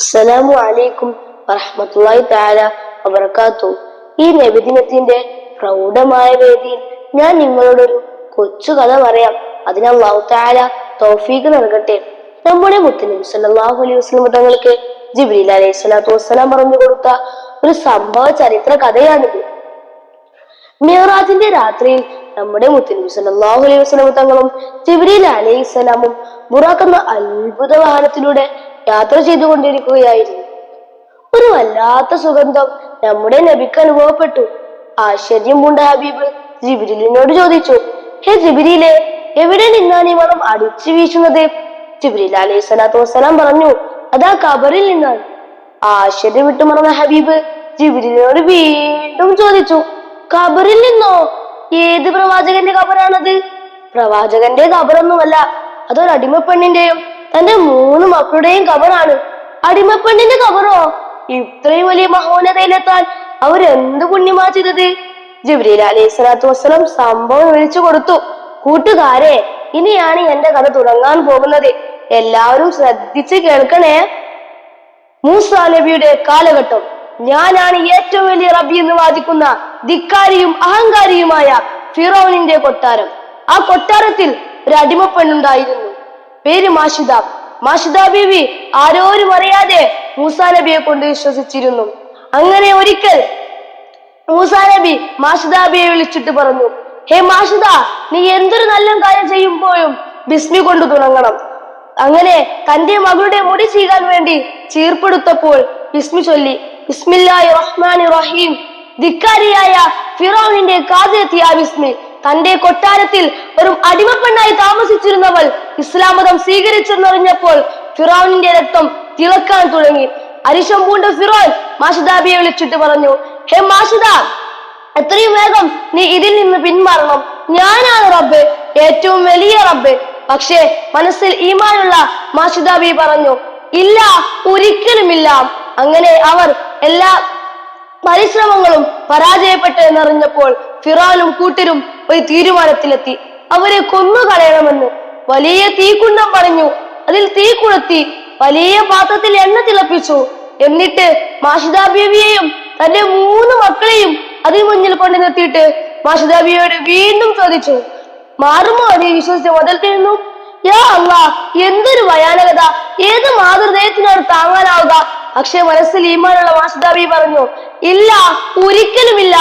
അസ്സലാമു അലൈക്കും വറഹ്മത്തുള്ളാഹി തആല വബറകാതുഹു. ഈ നബിദിനത്തിന്റെ പ്രൗഢമായ വേദിയിൽ ഞാൻ നിങ്ങളോടൊരു കൊച്ചു കഥ പറയാം. അതിന് അല്ലാഹു തആല തൗഫീഖ് നൽകട്ടെ. നമ്മുടെ മുത്തുനബി സല്ലല്ലാഹു അലൈഹി വസല്ലം തങ്ങൾക്ക് ജിബ്രീൽ അലൈഹിസ്സലാത്തു വസ്സലാം പറഞ്ഞു കൊടുത്ത ഒരു സംഭവ ചരിത്ര കഥയാണിത്. മിഅ്റാജിന്റെ രാത്രിയിൽ നമ്മുടെ മുത്തുനബി സല്ലല്ലാഹു അലൈഹി വസല്ലം തങ്ങളും ജിബ്രീൽ അലൈഹിസ്സലാമും ബുറാഖ് എന്ന അത്ഭുത വാഹനത്തിലൂടെ യാത്ര ചെയ്തുകൊണ്ടിരിക്കുകയായിരുന്നു. ഒരു വല്ലാത്ത സുഗന്ധം നമ്മുടെ നബിക്ക് അനുഭവപ്പെട്ടു. ആശ്ചര്യം പൂണ്ട ഹബീബ് ജിബ്രീലിനോട് ചോദിച്ചു, ഹേ ജിബ്രീലെ, എവിടെ നിന്നാണ് ഈ മണം അടിച്ചു വീശുന്നത്? ജിബ്രീൽ അലൈഹി സ്വലാത്തു വസ്സലാം പറഞ്ഞു, അതാ ഖബറിൽ നിന്നാണ്. ആശ്ചര്യം വിട്ടു മറന്ന ഹബീബ് ജിബ്രീലിനോട് വീണ്ടും ചോദിച്ചു, ഖബറിൽ നിന്നോ? ഏത് പ്രവാചകന്റെ ഖബറാണത്? പ്രവാചകന്റെ ഖബറൊന്നുമല്ല, അതൊരു അടിമപ്പെണ്ണിന്റെയും തന്റെ 3 മക്കളുടെയും ഖബറാണ്. അടിമപ്പെണ്ണിന്റെ ഖബറോ? ഇത്രയും വലിയ മഹോന്നതയിലെത്താൻ അവരെന്ത് പുണ്യമാ ചെയ്തത്? ജിബ്രീൽ അലൈഹി സ്വലാത്തു വസ്സലാം സംഭവം വിളിച്ചു കൊടുത്തു. കൂട്ടുകാരെ, ഇനിയാണ് എന്റെ കഥ തുടങ്ങാൻ പോകുന്നത്. എല്ലാവരും ശ്രദ്ധിച്ച് കേൾക്കണേ. മൂസാ നബിയുടെ കാലഘട്ടം. ഞാനാണ് ഏറ്റവും വലിയ റബ്ബി എന്ന് വാദിക്കുന്ന ധിക്കാരിയും അഹങ്കാരിയുമായ ഫിറൗനിന്റെ കൊട്ടാരം. ആ കൊട്ടാരത്തിൽ ഒരു അടിമപ്പെണ്ണുണ്ടായിരുന്നു. പേര് മാഷിദ. മാഷിദ ബീവി ആരോരും അറിയാതെ മൂസാ നബിയെ കൊണ്ട് വിശ്വസിച്ചിരുന്നു. അങ്ങനെ ഒരിക്കൽ മൂസാ നബി മാഷിദ ബിയെ വിളിച്ചിട്ട് പറഞ്ഞു, ഹേ മാഷിദ, നീ എന്തൊരു നല്ല കാര്യം ചെയ്യുമ്പോഴും ബിസ്മി കൊണ്ട് തുടങ്ങണം. അങ്ങനെ തന്റെ മകളുടെ മുടി ചീകാൻ വേണ്ടി ചീർപ്പെടുത്തപ്പോൾ ബിസ്മി ചൊല്ലി. ബിസ്മില്ലാഹിർ റഹ്മാനിർ റഹീം. ധിക്കാരിയായ ഫിറൗനിന്റെ കാതിലെത്തിയ ആ ബിസ്മി തന്റെ കൊട്ടാരത്തിൽ വെറും അടിമപ്പെണ്ണായി താമസിച്ചിരുന്നവൾ ഇസ്ലാം മതം സ്വീകരിച്ചെന്നറിഞ്ഞപ്പോൾ ഫിറൗനിന്റെ രക്തം തിളക്കാൻ തുടങ്ങി. അരിശം പൂണ്ട ഫിറോൻ മാഷിദാബിയെ വിളിച്ചിട്ട് പറഞ്ഞു, ഹേ മാഷിദ, എത്രയും വേഗം നീ ഇതിൽ നിന്ന് പിന്മാറണം. ഞാനാണ് റബ്ബ്, ഏറ്റവും വലിയ റബ്ബ്. പക്ഷേ മനസ്സിൽ ഈമാനുള്ള മാഷിദാബി പറഞ്ഞു, ഇല്ല, ഒരിക്കലുമില്ല. അങ്ങനെ അവർ എല്ലാ പരിശ്രമങ്ങളും പരാജയപ്പെട്ടു എന്നറിഞ്ഞപ്പോൾ ഫിറൗനും കൂട്ടരും ഒരു തീരുമാനത്തിലെത്തി. അവരെ കൊന്നുകളയണമെന്ന്. വലിയ തീക്കുണ്ടം പണിഞ്ഞു, അതിൽ തീ കൊളുത്തി, വലിയ പാത്രത്തിൽ എണ്ണ തിളപ്പിച്ചു. എന്നിട്ട് മാഷിദ ബീവിയെയും തന്റെ 3 മക്കളെയും അതിന് മുന്നിൽ കൊണ്ടു നിർത്തിയിട്ട് മാഷിദ ബീവിയോട് വീണ്ടും ചോദിച്ചു, മാറുമോ നീ വിശ്വസിച്ച മതത്തിൽ നിന്നും? യാ അല്ലാഹ്, എന്തൊരു ഭയാനകത! ഏത് മാതൃദയത്തിനാണ് താങ്ങാനാവുക? പക്ഷെ മനസ്സിൽ ഈമാനുള്ള മാഷിദ ബീവി പറഞ്ഞു, ഇല്ല, ഒരിക്കലുമില്ല.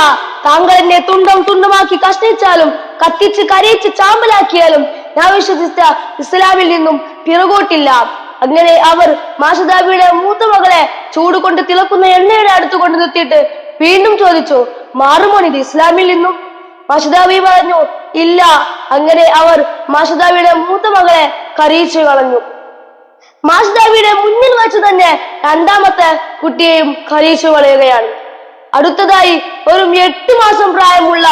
താങ്കൾ എന്നെ തുണ്ടം തുണ്ടമാക്കി കഷ്ണിച്ചാലും കത്തിച്ച് കരയിച്ച് ചാമ്പലാക്കിയാലും ഞാൻ വിശ്വസിച്ച ഇസ്ലാമിൽ നിന്നും പിറകോട്ടില്ല. അങ്ങനെ അവർ മാഷിദാബിയുടെ മൂത്ത മകളെ ചൂട് കൊണ്ട് തിളക്കുന്ന എണ്ണയുടെ അടുത്ത് കൊണ്ട് നിർത്തിയിട്ട് വീണ്ടും ചോദിച്ചു, മാറുമോ ഇത് ഇസ്ലാമിൽ നിന്നും? മാഷിദാബി പറഞ്ഞു, ഇല്ല. അങ്ങനെ അവർ മാഷിദാബിയുടെ മൂത്ത മകളെ കരയിച്ചു കളഞ്ഞു. മാഷിദാബിയുടെ മുന്നിൽ വെച്ച് തന്നെ 2ാമത്തെ കുട്ടിയെയും കരയിച്ചു കളയുകയാണ്. അടുത്തതായി വെറും 8 മാസം പ്രായമുള്ള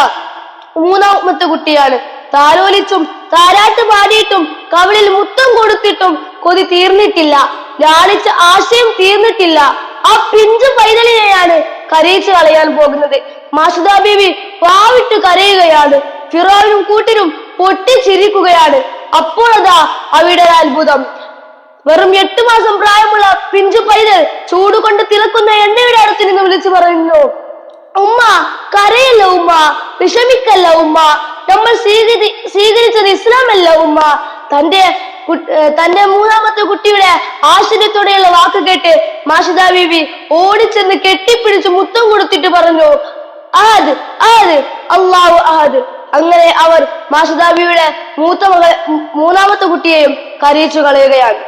3ാമത്തെ കുട്ടിയാണ്. താലോലിച്ചും താരാട്ട് പാടിയിട്ടും കവിളിൽ മുത്തം കൊടുത്തിട്ടും കൊതി തീർന്നിട്ടില്ല. ലാളിച്ച ആശയം തീർന്നിട്ടില്ല. ആ പിഞ്ചു പൈതലിനെയാണ് കരയിച്ചു കളയാൻ പോകുന്നത്. മാഷിദ ബീവി വാവിട്ട് കരയുകയാണ്. ഫിറോനും കൂട്ടരും പൊട്ടിച്ചിരിക്കുകയാണ്. അപ്പോൾ അതാ അവിടെ അത്ഭുതം. വെറും 8 മാസം പ്രായമുള്ള പിഞ്ചു പൈതൽ ചൂടുകൊണ്ട് തിളക്കുന്ന എണ്ണയുടെ അടുത്ത് നിന്ന് വിളിച്ചു പറയുന്നു, ഉമ്മ, കരയല്ല ഉമ്മ, വിഷമിക്കല്ല ഉമ്മ, നമ്മൾ സ്വീകരിച്ചത് ഇസ്ലാമല്ല ഉമ്മ. തന്റെ 3ാമത്തെ കുട്ടിയുടെ ആശ്ചര്യത്തോടെയുള്ള വാക്ക് കേട്ട് മാഷിദ ബീവി ഓടിച്ചെന്ന് കെട്ടിപ്പിടിച്ച് മുത്തം കൊടുത്തിട്ട് പറഞ്ഞു, അഹദ് അഹദ്, അല്ലാഹു അഹദ്. അങ്ങനെ അവർ മാഷിദ ബീവിയുടെ 3ാമത്തെ കുട്ടിയെയും കരയിച്ചു കളയുകയാണ്.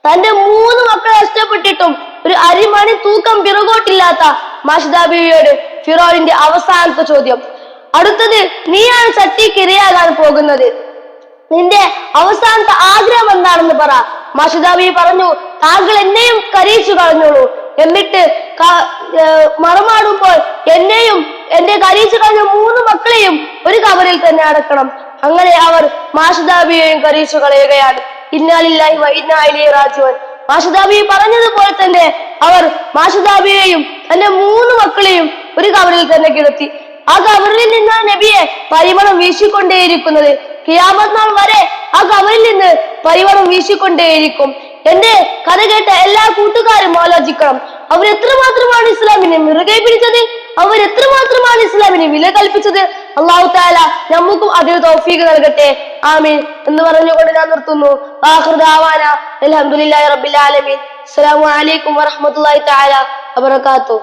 തന്റെ 3 മക്കളെ ഇഷ്ടപ്പെട്ടിട്ടും ഒരു അരിമണി തൂക്കം പിറകോട്ടില്ലാത്ത മാഷിദ ബീവിയോട് ഫിറോനിന്റെ അവസാനത്തെ ചോദ്യം, അടുത്തത് നീയാണ് ചട്ടിക്ക് ഇരയാകാൻ പോകുന്നത്. നിന്റെ അവസാനത്തെ ആഗ്രഹം എന്താണെന്ന് പറ. മാഷിദ ബീവി പറഞ്ഞു, താങ്കൾ എന്നെയും കരയിച്ചു കളഞ്ഞോളൂ. എന്നിട്ട് മറമാടുമ്പോൾ എന്നെയും എന്റെ കരയിച്ചു കളഞ്ഞ 3 മക്കളെയും ഒരു ഖബറിൽ തന്നെ അടക്കണം. അങ്ങനെ അവർ മാഷിദ ബീവിയെയും കരയിച്ചു കളയുകയാണ്. ഇന്നാ ലില്ലാഹി വ ഇന്നാ ഇലൈഹി റാജിഊൻ. മാഷിദ ബീവി പറഞ്ഞതുപോലെ തന്നെ അവർ മാഷിദ ബീവിയെയും തന്റെ 3 മക്കളെയും ഒരു ഖബറിൽ തന്നെ കിടത്തി. ആ ഖബറിൽ നിന്നാണ് നബിയെ പരിമളം വീശിക്കൊണ്ടേയിരിക്കുന്നത്. ഖിയാമത്ത് നാൾ വരെ ആ ഖബറിൽ നിന്ന് പരിമളം വീശിക്കൊണ്ടേയിരിക്കും. എന്റെ കഥ കേട്ട എല്ലാ കൂട്ടുകാരും ആലോചിക്കണം, അവരെത്രമാത്രമാണ് ഇസ്ലാമിനെ മുറുകെ പിടിച്ചത്, അവരെത്രമാത്രമാണ് ഇസ്ലാമിനെ വില കൽപ്പിച്ചത്. അള്ളാഹു തആല നമുക്കും അതിന് തൗഫീഖ് നൽകട്ടെ. ആമീൻ എന്ന് പറഞ്ഞുകൊണ്ട് ഞാൻ നിർത്തുന്നു. ആഖിറു ദഅവാന അൽഹംദുലില്ലാഹി റബ്ബിൽ ആലമീൻ. അസ്സലാമു അലൈക്കും വറഹ്മത്തുള്ളാഹി തആല വബറകാതുഹു.